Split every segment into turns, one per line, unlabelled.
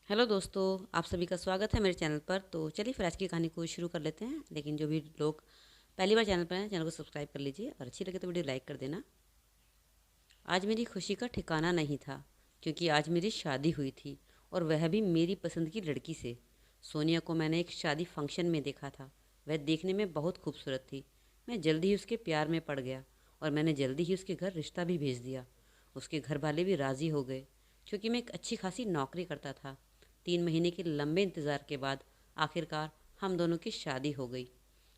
Hello दोस्तों, आप सभी का स्वागत है मेरे चैनल पर। तो चलिए फिर आज की कहानी को शुरू कर लेते हैं। लेकिन जो भी लोग पहली बार चैनल पर हैं, चैनल को सब्सक्राइब कर लीजिए और अच्छी लगे तो वीडियो लाइक कर देना। आज मेरी खुशी का ठिकाना नहीं था, क्योंकि आज मेरी शादी हुई थी, और वह भी मेरी पसंद की लड़की से। सोनिया को मैंने एक शादी फंक्शन में देखा था। वह देखने में बहुत खूबसूरत थी। मैं जल्दी ही उसके प्यार में पड़ गया, और मैंने जल्दी ही उसके घर रिश्ता भी भेज दिया। उसके घर वाले भी राज़ी हो गए, क्योंकि मैं एक अच्छी खासी नौकरी करता था। 3 महीने के लंबे इंतज़ार के बाद आखिरकार हम दोनों की शादी हो गई।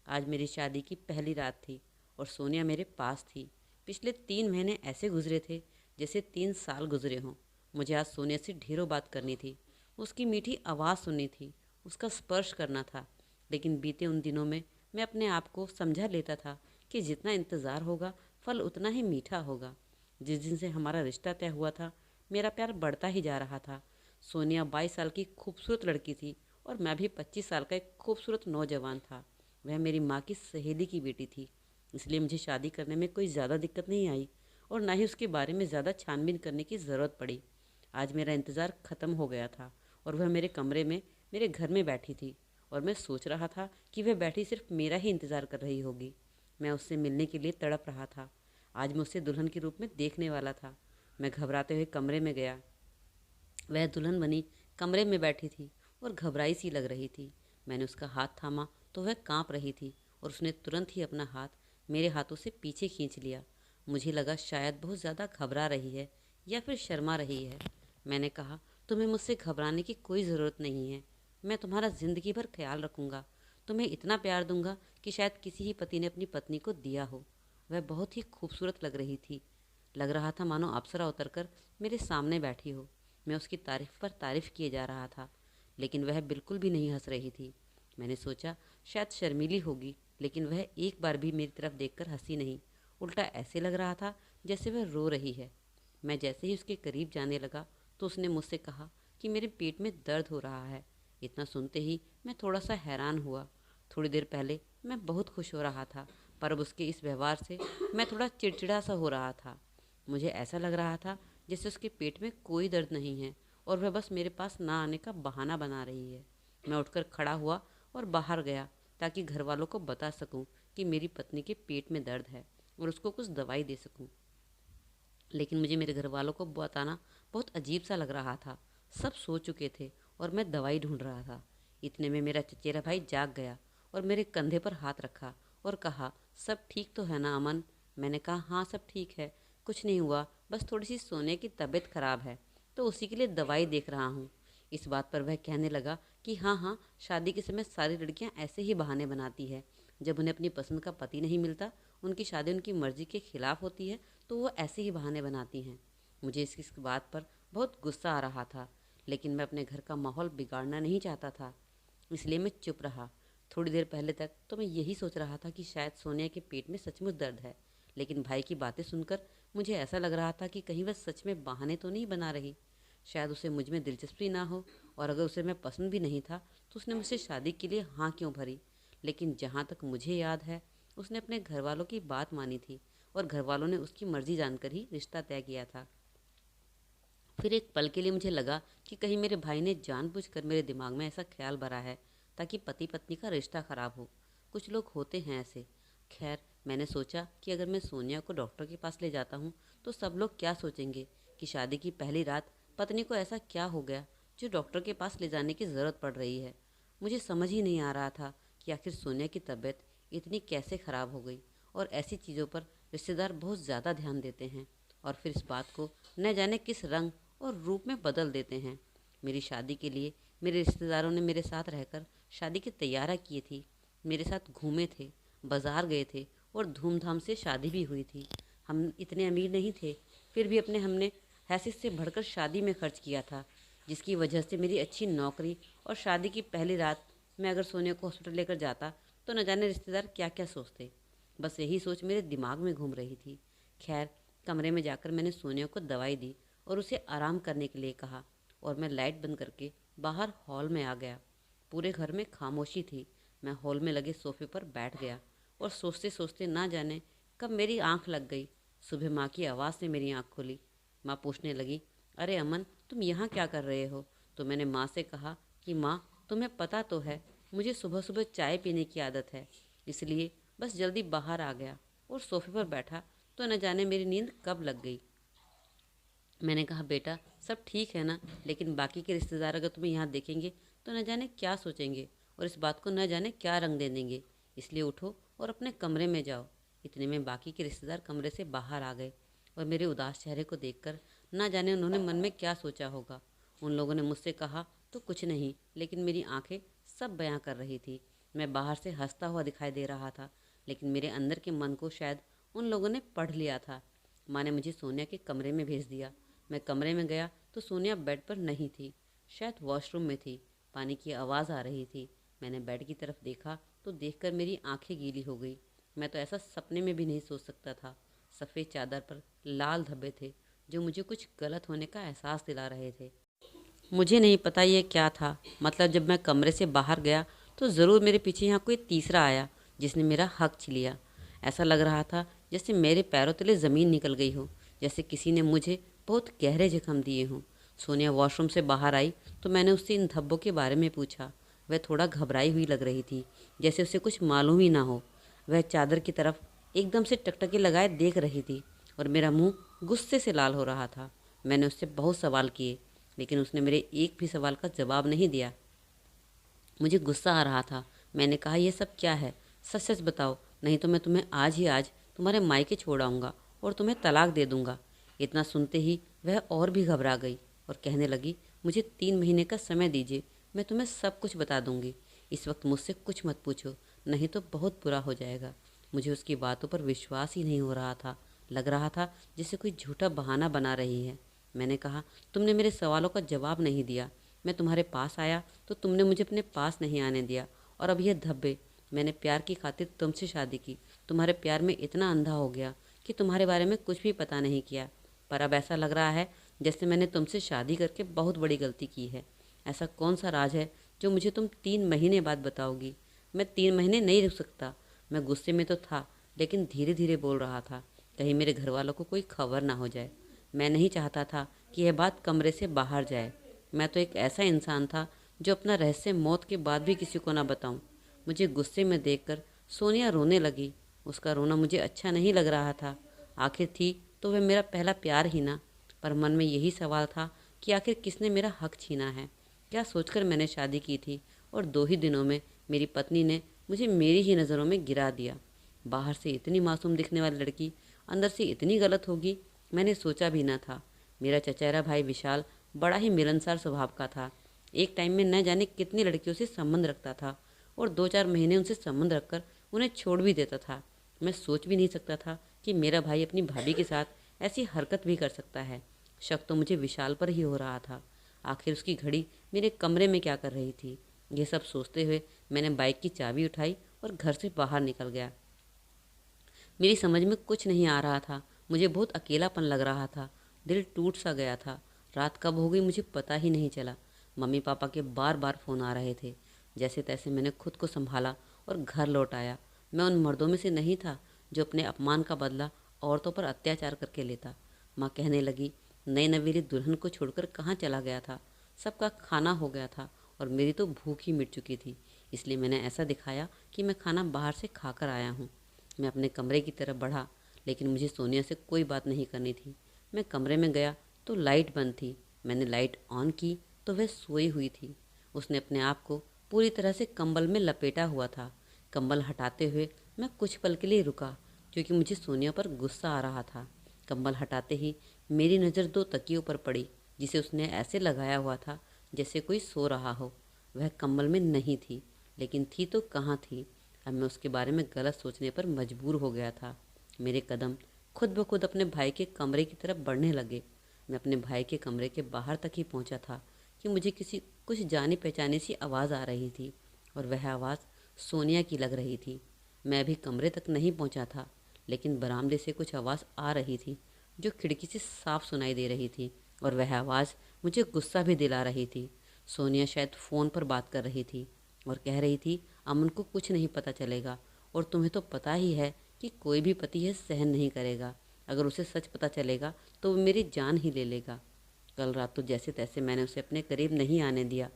आज मेरी शादी की पहली रात थी, और सोनिया मेरे पास थी। पिछले 3 महीने ऐसे गुजरे थे जैसे 3 साल गुजरे हों। मुझे आज सोनिया से ढेरों बात करनी थी, उसकी मीठी आवाज़ सुननी थी, उसका स्पर्श करना था। लेकिन बीते उन दिनों में मैं अपने आप को समझा लेता था कि जितना इंतज़ार होगा, फल उतना ही मीठा होगा। जिस दिन से हमारा रिश्ता तय हुआ था, मेरा प्यार बढ़ता ही जा रहा था। सोनिया 22 साल की खूबसूरत लड़की थी, और मैं भी 25 साल का एक खूबसूरत नौजवान था। वह मेरी माँ की सहेली की बेटी थी, इसलिए मुझे शादी करने में कोई ज़्यादा दिक्कत नहीं आई, और ना ही उसके बारे में ज़्यादा छानबीन करने की ज़रूरत पड़ी। आज मेरा इंतज़ार ख़त्म हो गया था, और वह मेरे कमरे में मेरे घर में बैठी थी, और मैं सोच रहा था कि वह बैठी सिर्फ मेरा ही इंतज़ार कर रही होगी। मैं उससे मिलने के लिए तड़प रहा था। आज मैं उसे दुल्हन के रूप में देखने वाला था। मैं घबराते हुए कमरे में गया। वह दुल्हन बनी कमरे में बैठी थी, और घबराई सी लग रही थी। मैंने उसका हाथ थामा तो वह कांप रही थी, और उसने तुरंत ही अपना हाथ मेरे हाथों से पीछे खींच लिया। मुझे लगा शायद बहुत ज़्यादा घबरा रही है, या फिर शर्मा रही है। मैंने कहा, तुम्हें मुझसे घबराने की कोई ज़रूरत नहीं है। मैं तुम्हारा ज़िंदगी भर ख्याल रखूँगा। तुम्हें इतना प्यार दूंगा कि शायद किसी ही पति ने अपनी पत्नी को दिया हो। वह बहुत ही खूबसूरत लग रही थी। लग रहा था मानो अप्सरा उतरकर मेरे सामने बैठी हो। मैं उसकी तारीफ पर तारीफ किए जा रहा था, लेकिन वह बिल्कुल भी नहीं हंस रही थी। मैंने सोचा शायद शर्मीली होगी, लेकिन वह एक बार भी मेरी तरफ देखकर हंसी नहीं। उल्टा ऐसे लग रहा था जैसे वह रो रही है। मैं जैसे ही उसके करीब जाने लगा, तो उसने मुझसे कहा कि मेरे पेट में दर्द हो रहा है। इतना सुनते ही मैं थोड़ा सा हैरान हुआ। थोड़ी देर पहले मैं बहुत खुश हो रहा था, पर अब उसके इस व्यवहार से मैं थोड़ा चिड़चिड़ा सा हो रहा था। मुझे ऐसा लग रहा था जैसे उसके पेट में कोई दर्द नहीं है, और वह बस मेरे पास ना आने का बहाना बना रही है। मैं उठकर खड़ा हुआ और बाहर गया, ताकि घर वालों को बता सकूं कि मेरी पत्नी के पेट में दर्द है, और उसको कुछ दवाई दे सकूं। लेकिन मुझे मेरे घर वालों को बताना बहुत अजीब सा लग रहा था। सब सो चुके थे, और मैं दवाई ढूंढ रहा था। इतने में मेरा चचेरा भाई जाग गया, और मेरे कंधे पर हाथ रखा और कहा, सब ठीक तो है ना अमन? मैंने कहा, हाँ सब ठीक है, कुछ नहीं हुआ, बस थोड़ी सी सोने की तबीयत खराब है, तो उसी के लिए दवाई देख रहा हूँ। इस बात पर वह कहने लगा कि हाँ हाँ, शादी के समय सारी लड़कियाँ ऐसे ही बहाने बनाती है। जब उन्हें अपनी पसंद का पति नहीं मिलता, उनकी शादी उनकी मर्जी के खिलाफ होती है, तो वो ऐसे ही बहाने बनाती हैं। मुझे इस बात पर बहुत गुस्सा आ रहा था, लेकिन मैं अपने घर का माहौल बिगाड़ना नहीं चाहता था, इसलिए मैं चुप रहा। थोड़ी देर पहले तक तो मैं यही सोच रहा था कि शायद सोनिया के पेट में सचमुच दर्द है, लेकिन भाई की बातें सुनकर मुझे ऐसा लग रहा था कि कहीं वह सच में बहाने तो नहीं बना रही। शायद उसे मुझ में दिलचस्पी ना हो, और अगर उसे मैं पसंद भी नहीं था, तो उसने मुझसे शादी के लिए हाँ क्यों भरी। लेकिन जहाँ तक मुझे याद है, उसने अपने घर वालों की बात मानी थी, और घर वालों ने उसकी मर्जी जानकर ही रिश्ता तय किया था। फिर एक पल के लिए मुझे लगा कि कहीं मेरे भाई ने जानबूझकर मेरे दिमाग में ऐसा ख्याल भरा है, ताकि पति पत्नी का रिश्ता खराब हो। कुछ लोग होते हैं ऐसे। खैर, मैंने सोचा कि अगर मैं सोनिया को डॉक्टर के पास ले जाता हूँ, तो सब लोग क्या सोचेंगे कि शादी की पहली रात पत्नी को ऐसा क्या हो गया जो डॉक्टर के पास ले जाने की ज़रूरत पड़ रही है। मुझे समझ ही नहीं आ रहा था कि आखिर सोनिया की तबीयत इतनी कैसे ख़राब हो गई, और ऐसी चीज़ों पर रिश्तेदार बहुत ज़्यादा ध्यान देते हैं, और फिर इस बात को न जाने किस रंग और रूप में बदल देते हैं। मेरी शादी के लिए मेरे रिश्तेदारों ने मेरे साथ रहकर शादी की तैयारियां की थी, मेरे साथ घूमे थे, बाज़ार गए थे, और धूमधाम से शादी भी हुई थी। हम इतने अमीर नहीं थे, फिर भी हमने हैसियत से बढ़कर शादी में खर्च किया था, जिसकी वजह से मेरी अच्छी नौकरी और शादी की पहली रात मैं अगर सोनिया को हॉस्पिटल लेकर जाता, तो न जाने रिश्तेदार क्या क्या सोचते। बस यही सोच मेरे दिमाग में घूम रही थी। खैर, कमरे में जाकर मैंने सोनिया को दवाई दी, और उसे आराम करने के लिए कहा, और मैं लाइट बंद करके बाहर हॉल में आ गया। पूरे घर में खामोशी थी। मैं हॉल में लगे सोफे पर बैठ गया, और सोचते सोचते ना जाने कब मेरी आंख लग गई। सुबह माँ की आवाज़ से मेरी आंख खुली। माँ पूछने लगी, अरे अमन, तुम यहाँ क्या कर रहे हो? तो मैंने माँ से कहा कि माँ, तुम्हें पता तो है मुझे सुबह सुबह चाय पीने की आदत है, इसलिए बस जल्दी बाहर आ गया और सोफे पर बैठा तो न जाने मेरी नींद कब लग गई। मैंने कहा, बेटा सब ठीक है ना, लेकिन बाकी के रिश्तेदार अगर तुम्हें यहाँ देखेंगे तो न जाने क्या सोचेंगे और इस बात को न जाने क्या रंग दे देंगे, इसलिए उठो और अपने कमरे में जाओ। इतने में बाकी के रिश्तेदार कमरे से बाहर आ गए और मेरे उदास चेहरे को देखकर न जाने उन्होंने मन में क्या सोचा होगा। उन लोगों ने मुझसे कहा तो कुछ नहीं, लेकिन मेरी आंखें सब बयां कर रही थी। मैं बाहर से हंसता हुआ दिखाई दे रहा था, लेकिन मेरे अंदर के मन को शायद उन लोगों ने पढ़ लिया था। माँ ने मुझे सोनिया के कमरे में भेज दिया। मैं कमरे में गया तो सोनिया बेड पर नहीं थी, शायद वॉशरूम में थी। पानी की आवाज़ आ रही थी। मैंने बेड की तरफ देखा तो देखकर मेरी आंखें गीली हो गई। मैं तो ऐसा सपने में भी नहीं सोच सकता था। सफ़ेद चादर पर लाल धब्बे थे जो मुझे कुछ गलत होने का एहसास दिला रहे थे। मुझे नहीं पता ये क्या था। मतलब जब मैं कमरे से बाहर गया तो ज़रूर मेरे पीछे यहाँ कोई तीसरा आया जिसने मेरा हक छीन लिया। ऐसा लग रहा था जैसे मेरे पैरों तले ज़मीन निकल गई हो, जैसे किसी ने मुझे बहुत गहरे जख्म दिए हों। सोनिया वॉशरूम से बाहर आई तो मैंने उससे इन धब्बों के बारे में पूछा। वह थोड़ा घबराई हुई लग रही थी, जैसे उसे कुछ मालूम ही ना हो। वह चादर की तरफ एकदम से टकटकी लगाए देख रही थी और मेरा मुंह गुस्से से लाल हो रहा था। मैंने उससे बहुत सवाल किए, लेकिन उसने मेरे एक भी सवाल का जवाब नहीं दिया। मुझे गुस्सा आ रहा था। मैंने कहा, यह सब क्या है? सच सच बताओ, नहीं तो मैं तुम्हें आज ही आज तुम्हारे मायके छोड़ आऊँगा और तुम्हें तलाक दे दूँगा। इतना सुनते ही वह और भी घबरा गई और कहने लगी, मुझे 3 महीने का समय दीजिए, मैं तुम्हें सब कुछ बता दूँगी। इस वक्त मुझसे कुछ मत पूछो, नहीं तो बहुत बुरा हो जाएगा। मुझे उसकी बातों पर विश्वास ही नहीं हो रहा था। लग रहा था जैसे कोई झूठा बहाना बना रही है। मैंने कहा, तुमने मेरे सवालों का जवाब नहीं दिया। मैं तुम्हारे पास आया तो तुमने मुझे अपने पास नहीं आने दिया, और अब यह धब्बे। मैंने प्यार की खातिर तुमसे शादी की, तुम्हारे प्यार में इतना अंधा हो गया कि तुम्हारे बारे में कुछ भी पता नहीं किया। पर अब ऐसा लग रहा है जैसे मैंने तुमसे शादी करके बहुत बड़ी गलती की है। ऐसा कौन सा राज है जो मुझे तुम 3 महीने बाद बताओगी? मैं 3 महीने नहीं रुक सकता। मैं गुस्से में तो था, लेकिन धीरे धीरे बोल रहा था, कहीं मेरे घर वालों को कोई खबर ना हो जाए। मैं नहीं चाहता था कि यह बात कमरे से बाहर जाए। मैं तो एक ऐसा इंसान था जो अपना रहस्य मौत के बाद भी किसी को ना बताऊं। मुझे गुस्से में देखकर सोनिया रोने लगी। उसका रोना मुझे अच्छा नहीं लग रहा था। आखिर थी तो वह मेरा पहला प्यार ही ना। पर मन में यही सवाल था कि आखिर किसने मेरा हक छीना है? क्या सोचकर मैंने शादी की थी और 2 ही दिनों में मेरी पत्नी ने मुझे मेरी ही नज़रों में गिरा दिया। बाहर से इतनी मासूम दिखने वाली लड़की अंदर से इतनी गलत होगी, मैंने सोचा भी ना था। मेरा चचेरा भाई विशाल बड़ा ही मिलनसार स्वभाव का था। एक टाइम में न जाने कितनी लड़कियों से संबंध रखता था और 2-4 महीने उनसे संबंध रखकर उन्हें छोड़ भी देता था। मैं सोच भी नहीं सकता था कि मेरा भाई अपनी भाभी के साथ ऐसी हरकत भी कर सकता है। शक तो मुझे विशाल पर ही हो रहा था। आखिर उसकी घड़ी मेरे कमरे में क्या कर रही थी? ये सब सोचते हुए मैंने बाइक की चाबी उठाई और घर से बाहर निकल गया। मेरी समझ में कुछ नहीं आ रहा था। मुझे बहुत अकेलापन लग रहा था। दिल टूट सा गया था। रात कब हो गई मुझे पता ही नहीं चला। मम्मी पापा के बार बार फ़ोन आ रहे थे। जैसे तैसे मैंने खुद को संभाला और घर लौट आया। मैं उन मर्दों में से नहीं था जो अपने अपमान का बदला औरतों पर अत्याचार करके लेता। माँ कहने लगी, नई नवेली दुल्हन को छोड़कर कहाँ चला गया था? सबका खाना हो गया था और मेरी तो भूख ही मिट चुकी थी। इसलिए मैंने ऐसा दिखाया कि मैं खाना बाहर से खाकर आया हूँ। मैं अपने कमरे की तरफ बढ़ा, लेकिन मुझे सोनिया से कोई बात नहीं करनी थी। मैं कमरे में गया तो लाइट बंद थी। मैंने लाइट ऑन की तो वह सोई हुई थी। उसने अपने आप को पूरी तरह से कंबल में लपेटा हुआ था। कंबल हटाते हुए मैं कुछ पल के लिए रुका, क्योंकि मुझे सोनिया पर गुस्सा आ रहा था। कंबल हटाते ही मेरी नज़र 2 तकियों पर पड़ी, जिसे उसने ऐसे लगाया हुआ था जैसे कोई सो रहा हो। वह कंबल में नहीं थी, लेकिन थी तो कहाँ थी? अब मैं उसके बारे में गलत सोचने पर मजबूर हो गया था। मेरे कदम खुद ब खुद अपने भाई के कमरे की तरफ बढ़ने लगे। मैं अपने भाई के कमरे के बाहर तक ही पहुंचा था कि मुझे किसी कुछ जानी पहचानी सी आवाज़ आ रही थी, और वह आवाज़ सोनिया की लग रही थी। मैं अभी कमरे तक नहीं पहुंचा था, लेकिन बरामदे से कुछ आवाज़ आ रही थी जो खिड़की से साफ सुनाई दे रही थी, और वह आवाज़ मुझे गुस्सा भी दिला रही थी। सोनिया शायद फ़ोन पर बात कर रही थी और कह रही थी, अमन को कुछ नहीं पता चलेगा, और तुम्हें तो पता ही है कि कोई भी पति यह सहन नहीं करेगा। अगर उसे सच पता चलेगा तो वो मेरी जान ही ले लेगा। कल रात तो जैसे तैसे मैंने उसे अपने करीब नहीं आने दिया।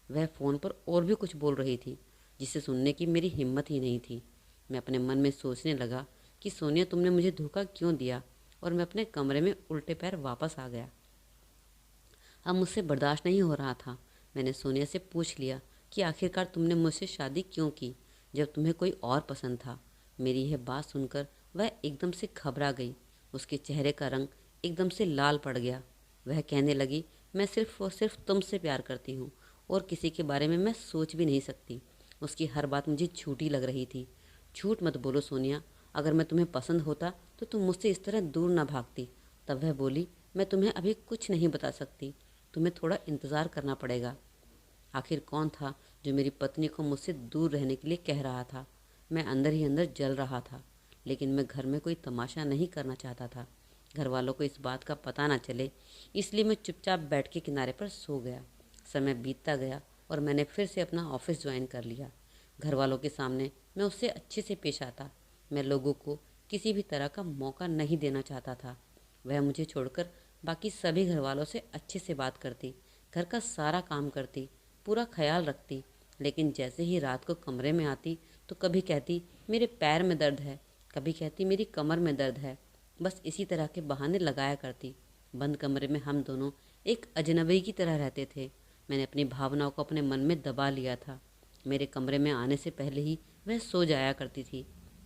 वह फ़ोन पर और भी कुछ बोल रही थी जिसे सुनने की मेरी हिम्मत ही नहीं थी। मैं अपने मन में सोचने लगा कि सोनिया, तुमने मुझे धोखा क्यों दिया, और मैं अपने कमरे में उल्टे पैर वापस आ गया। अब मुझसे बर्दाश्त नहीं हो रहा था। मैंने सोनिया से पूछ लिया कि आखिरकार तुमने मुझसे शादी क्यों की जब तुम्हें कोई और पसंद था। मेरी यह बात सुनकर वह एकदम से घबरा गई। उसके चेहरे का रंग एकदम से लाल पड़ गया। वह कहने लगी, मैं सिर्फ और सिर्फ तुमसे प्यार करती हूँ और किसी के बारे में मैं सोच भी नहीं सकती। उसकी हर बात मुझे झूठी लग रही थी। झूठ मत बोलो सोनिया, अगर मैं तुम्हें पसंद होता तो तुम मुझसे इस तरह दूर ना भागती। तब वह बोली, मैं तुम्हें अभी कुछ नहीं बता सकती, तुम्हें थोड़ा इंतज़ार करना पड़ेगा। आखिर कौन था जो मेरी पत्नी को मुझसे दूर रहने के लिए कह रहा था। मैं अंदर ही अंदर जल रहा था, लेकिन मैं घर में कोई तमाशा नहीं करना चाहता था। घर वालों को इस बात का पता ना चले, इसलिए मैं चुपचाप बैठ के किनारे पर सो गया। समय बीतता गया और मैंने फिर से अपना ऑफिस ज्वाइन कर लिया। घर वालों के सामने मैं उससे अच्छे से पेश आता। मैं लोगों को किसी भी तरह का मौका नहीं देना चाहता था। वह मुझे छोड़कर बाकी सभी घर वालों से अच्छे से बात करती, घर का सारा काम करती, पूरा ख्याल रखती। लेकिन जैसे ही रात को कमरे में आती तो कभी कहती मेरे पैर में दर्द है, कभी कहती मेरी कमर में दर्द है। बस इसी तरह के बहाने लगाया करती। बंद कमरे में हम दोनों एक अजनबी की तरह रहते थे। मैंने अपनी भावनाओं को अपने मन में दबा लिया था। मेरे कमरे में आने से पहले ही वह सो जाया करती थी।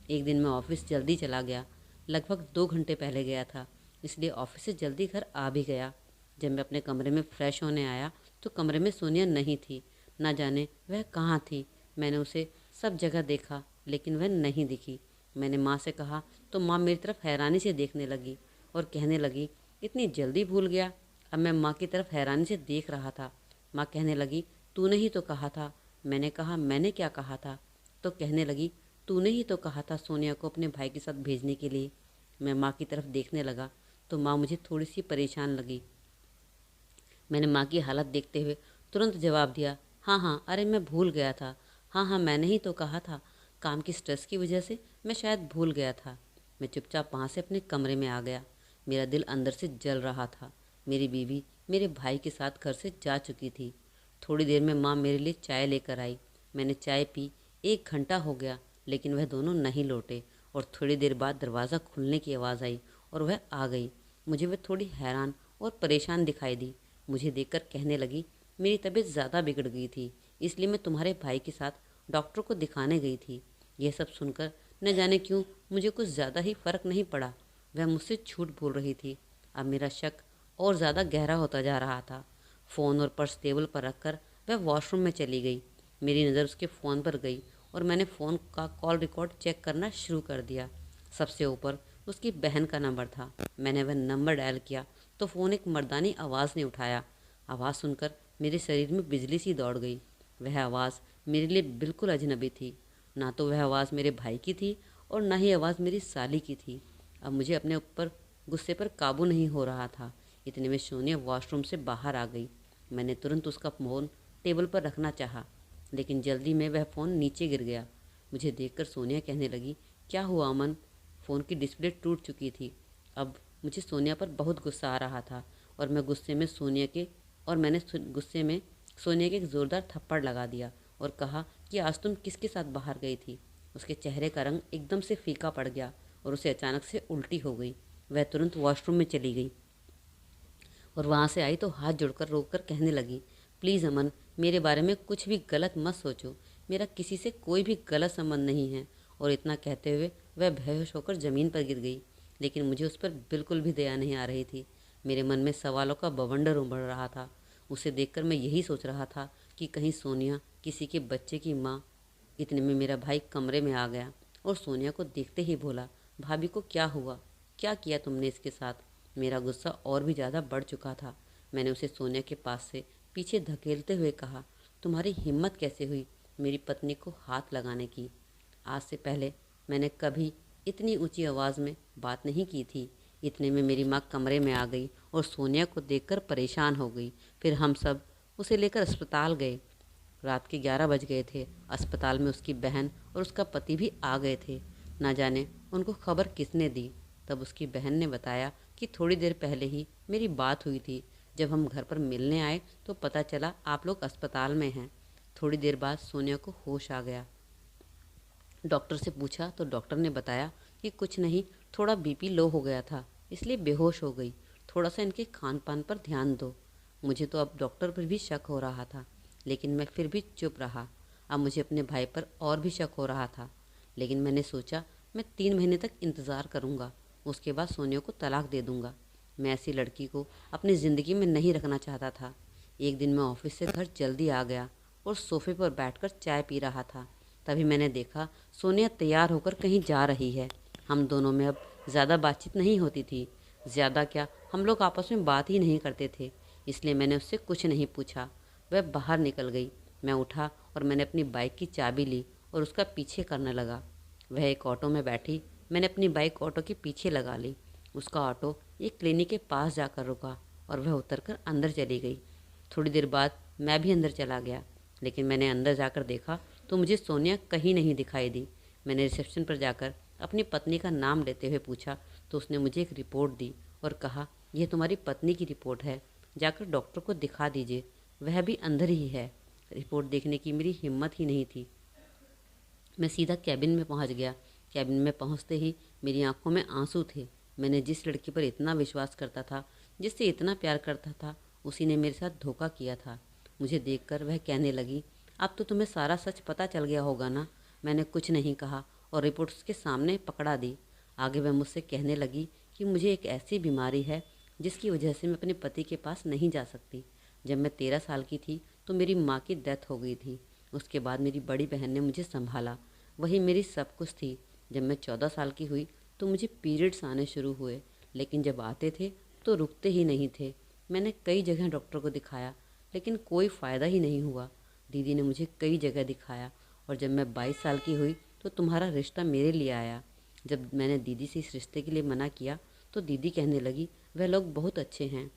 एक दिन मैं ऑफिस जल्दी चला गया, लगभग 2 घंटे पहले गया था, इसलिए ऑफिस से जल्दी घर आ भी गया। जब मैं अपने कमरे में फ्रेश होने आया तो कमरे में सोनिया नहीं थी। ना जाने वह कहाँ थी। मैंने उसे सब जगह देखा, लेकिन वह नहीं दिखी। मैंने माँ से कहा तो माँ मेरी तरफ हैरानी से देखने लगी और कहने लगी, इतनी जल्दी भूल गया। अब मैं माँ की तरफ हैरानी से देख रहा था। माँ कहने लगी, तूने ही तो कहा था। मैंने कहा, मैंने क्या कहा था? तो कहने लगी, तूने ही तो कहा था सोनिया को अपने भाई के साथ भेजने के लिए। मैं माँ की तरफ देखने लगा तो माँ मुझे थोड़ी सी परेशान लगी। मैंने माँ की हालत देखते हुए तुरंत जवाब दिया, हाँ हाँ, अरे मैं भूल गया था। हाँ हाँ, मैंने ही तो कहा था। काम की स्ट्रेस की वजह से मैं शायद भूल गया था। मैं चुपचाप वहाँ से अपने कमरे में आ गया। मेरा दिल अंदर से जल रहा था। मेरी बीवी मेरे भाई के साथ घर से जा चुकी थी। थोड़ी देर में माँ मेरे लिए चाय लेकर आई। मैंने चाय पी। 1 घंटा हो गया, लेकिन वह दोनों नहीं लौटे और थोड़ी देर बाद दरवाज़ा खुलने की आवाज़ आई और वह आ गई। मुझे वह थोड़ी हैरान और परेशान दिखाई दी। मुझे देखकर कहने लगी, मेरी तबीयत ज़्यादा बिगड़ गई थी, इसलिए मैं तुम्हारे भाई के साथ डॉक्टर को दिखाने गई थी। यह सब सुनकर न जाने क्यों मुझे कुछ ज़्यादा ही फ़र्क नहीं पड़ा। वह मुझसे झूठ बोल रही थी। अब मेरा शक और ज़्यादा गहरा होता जा रहा था। फ़ोन और पर्स टेबल पर रखकर वह वॉशरूम में चली गई। मेरी नज़र उसके फ़ोन पर गई और मैंने फ़ोन का कॉल रिकॉर्ड चेक करना शुरू कर दिया। सबसे ऊपर उसकी बहन का नंबर था। मैंने वह नंबर डायल किया तो फ़ोन एक मर्दानी आवाज़ ने उठाया। आवाज़ सुनकर मेरे शरीर में बिजली सी दौड़ गई। वह आवाज़ मेरे लिए बिल्कुल अजनबी थी। ना तो वह आवाज़ मेरे भाई की थी और ना ही आवाज़ मेरी साली की थी। अब मुझे अपने ऊपर गुस्से पर काबू नहीं हो रहा था। इतने में सोनिया वॉशरूम से बाहर आ गई। मैंने तुरंत उसका फ़ोन टेबल पर रखना चाहा, लेकिन जल्दी में वह फ़ोन नीचे गिर गया। मुझे देखकर सोनिया कहने लगी, क्या हुआ अमन? फ़ोन की डिस्प्ले टूट चुकी थी। अब मुझे सोनिया पर बहुत गुस्सा आ रहा था और मैंने गुस्से में सोनिया के एक ज़ोरदार थप्पड़ लगा दिया और कहा कि आज तुम किसके साथ बाहर गई थी? उसके चेहरे का रंग एकदम से फीका पड़ गया और उसे अचानक से उल्टी हो गई। वह तुरंत वॉशरूम में चली गई और वहाँ से आई तो हाथ जोड़कर रोककर कहने लगी, प्लीज़ अमन, मेरे बारे में कुछ भी गलत मत सोचो। मेरा किसी से कोई भी गलत संबंध नहीं है। और इतना कहते हुए वह बेहोश होकर ज़मीन पर गिर गई। लेकिन मुझे उस पर बिल्कुल भी दया नहीं आ रही थी। मेरे मन में सवालों का बवंडर उमड़ रहा था। उसे देखकर मैं यही सोच रहा था कि कहीं सोनिया किसी के बच्चे की माँ। इतने में मेरा भाई कमरे में आ गया और सोनिया को देखते ही बोला, भाभी को क्या हुआ? क्या किया तुमने इसके साथ? मेरा गुस्सा और भी ज़्यादा बढ़ चुका था। मैंने उसे सोनिया के पास से पीछे धकेलते हुए कहा, तुम्हारी हिम्मत कैसे हुई मेरी पत्नी को हाथ लगाने की? आज से पहले मैंने कभी इतनी ऊंची आवाज़ में बात नहीं की थी। इतने में मेरी माँ कमरे में आ गई और सोनिया को देखकर परेशान हो गई। फिर हम सब उसे लेकर अस्पताल गए। रात के 11 बज गए थे। अस्पताल में उसकी बहन और उसका पति भी आ गए थे। ना जाने उनको खबर किसने दी। तब उसकी बहन ने बताया कि थोड़ी देर पहले ही मेरी बात हुई थी। जब हम घर पर मिलने आए तो पता चला आप लोग अस्पताल में हैं। थोड़ी देर बाद सोनिया को होश आ गया। डॉक्टर से पूछा तो डॉक्टर ने बताया कि कुछ नहीं, थोड़ा बीपी लो हो गया था, इसलिए बेहोश हो गई। थोड़ा सा इनके खान पान पर ध्यान दो। मुझे तो अब डॉक्टर पर भी शक हो रहा था, लेकिन मैं फिर भी चुप रहा। अब मुझे अपने भाई पर और भी शक हो रहा था, लेकिन मैंने सोचा मैं 3 महीने तक इंतज़ार करूँगा, उसके बाद सोनिया को तलाक दे दूँगा। मैं ऐसी लड़की को अपनी ज़िंदगी में नहीं रखना चाहता था। एक दिन मैं ऑफिस से घर जल्दी आ गया और सोफे पर बैठकर चाय पी रहा था। तभी मैंने देखा सोनिया तैयार होकर कहीं जा रही है। हम दोनों में अब ज़्यादा बातचीत नहीं होती थी। ज़्यादा क्या, हम लोग आपस में बात ही नहीं करते थे, इसलिए मैंने उससे कुछ नहीं पूछा। वह बाहर निकल गई। मैं उठा और मैंने अपनी बाइक की चाबी ली और उसका पीछे करने लगा। वह एक ऑटो में बैठी। मैंने अपनी बाइक ऑटो के पीछे लगा ली। उसका ऑटो एक क्लिनिक के पास जाकर रुका और वह उतरकर अंदर चली गई। थोड़ी देर बाद मैं भी अंदर चला गया, लेकिन मैंने अंदर जाकर देखा तो मुझे सोनिया कहीं नहीं दिखाई दी। मैंने रिसेप्शन पर जाकर अपनी पत्नी का नाम लेते हुए पूछा तो उसने मुझे एक रिपोर्ट दी और कहा, यह तुम्हारी पत्नी की रिपोर्ट है, जाकर डॉक्टर को दिखा दीजिए, वह भी अंदर ही है। रिपोर्ट देखने की मेरी हिम्मत ही नहीं थी। मैं सीधा कैबिन में पहुंच गया। कैबिन में पहुंचते ही मेरी आंखों में आंसू थे। मैंने जिस लड़की पर इतना विश्वास करता था, जिससे इतना प्यार करता था, उसी ने मेरे साथ धोखा किया था। मुझे देखकर वह कहने लगी, अब तो तुम्हें सारा सच पता चल गया होगा ना। मैंने कुछ नहीं कहा और रिपोर्ट उसके सामने पकड़ा दी। आगे वह मुझसे कहने लगी कि मुझे एक ऐसी बीमारी है जिसकी वजह से मैं अपने पति के पास नहीं जा सकती। जब मैं 13 साल की थी तो मेरी माँ की डेथ हो गई थी। उसके बाद मेरी बड़ी बहन ने मुझे संभाला, वही मेरी सब कुछ थी। जब मैं 14 साल की हुई तो मुझे पीरियड्स आने शुरू हुए, लेकिन जब आते थे तो रुकते ही नहीं थे। मैंने कई जगह डॉक्टर को दिखाया, लेकिन कोई फ़ायदा ही नहीं हुआ। दीदी ने मुझे कई जगह दिखाया और जब मैं 22 साल की हुई तो तुम्हारा रिश्ता मेरे लिए आया। जब मैंने दीदी से इस रिश्ते के लिए मना किया तो दीदी कहने लगी, वह लोग बहुत अच्छे हैं,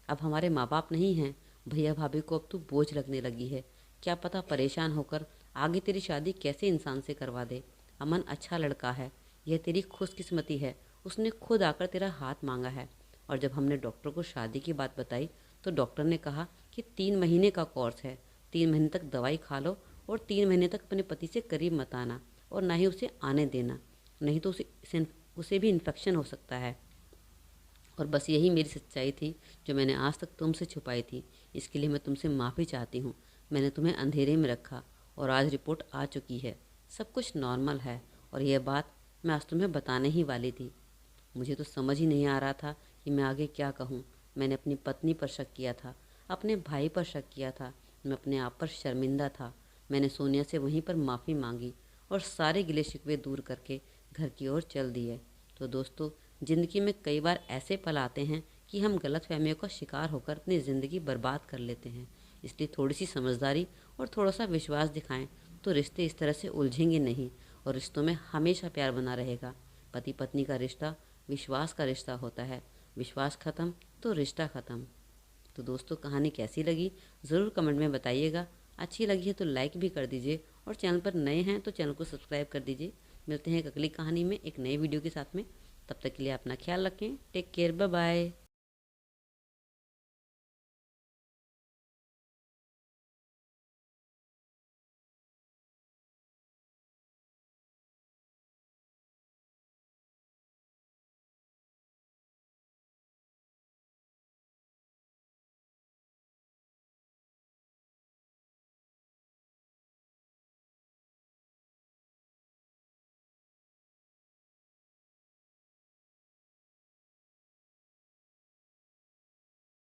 अब हमारे माँ बाप नहीं हैं। भैया भाभी को अब तू बोझ लगने लगी है, क्या पता परेशान होकर आगे तेरी शादी कैसे इंसान से करवा दे। अमन अच्छा लड़का है, यह तेरी खुशकिस्मती है, उसने खुद आकर तेरा हाथ मांगा है। और जब हमने डॉक्टर को शादी की बात बताई तो डॉक्टर ने कहा कि 3 महीने का कोर्स है, 3 महीने तक दवाई खा लो और 3 महीने तक अपने पति से करीब मत आना और ना ही उसे आने देना, नहीं तो उसे भी इन्फेक्शन हो सकता है। और बस यही मेरी सच्चाई थी जो मैंने आज तक तुमसे छुपाई थी। इसके लिए मैं तुमसे माफ़ी चाहती हूँ। मैंने तुम्हें अंधेरे में रखा और आज रिपोर्ट आ चुकी है, सब कुछ नॉर्मल है और यह बात मैं आज तुम्हें बताने ही वाली थी। मुझे तो समझ ही नहीं आ रहा था कि मैं आगे क्या कहूँ। मैंने अपनी पत्नी पर शक किया था, अपने भाई पर शक किया था, मैं अपने आप पर शर्मिंदा था। मैंने सोनिया से वहीं पर माफ़ी मांगी और सारे गिले शिकवे दूर करके घर की ओर चल दिए। तो दोस्तों, ज़िंदगी में कई बार ऐसे पल आते हैं कि हम गलतफहमियों का शिकार होकर अपनी ज़िंदगी बर्बाद कर लेते हैं। इसलिए थोड़ी सी समझदारी और थोड़ा सा विश्वास दिखाएं तो रिश्ते इस तरह से उलझेंगे नहीं और रिश्तों में हमेशा प्यार बना रहेगा। पति पत्नी का रिश्ता विश्वास का रिश्ता होता है, विश्वास ख़त्म तो रिश्ता ख़त्म। तो दोस्तों, कहानी कैसी लगी ज़रूर कमेंट में बताइएगा। अच्छी लगी है तो लाइक भी कर दीजिए और चैनल पर नए हैं तो चैनल को सब्सक्राइब कर दीजिए। मिलते हैं एक अगली कहानी में एक नई वीडियो के साथ में। तब तक के लिए अपना ख्याल रखें। Take care, bye bye.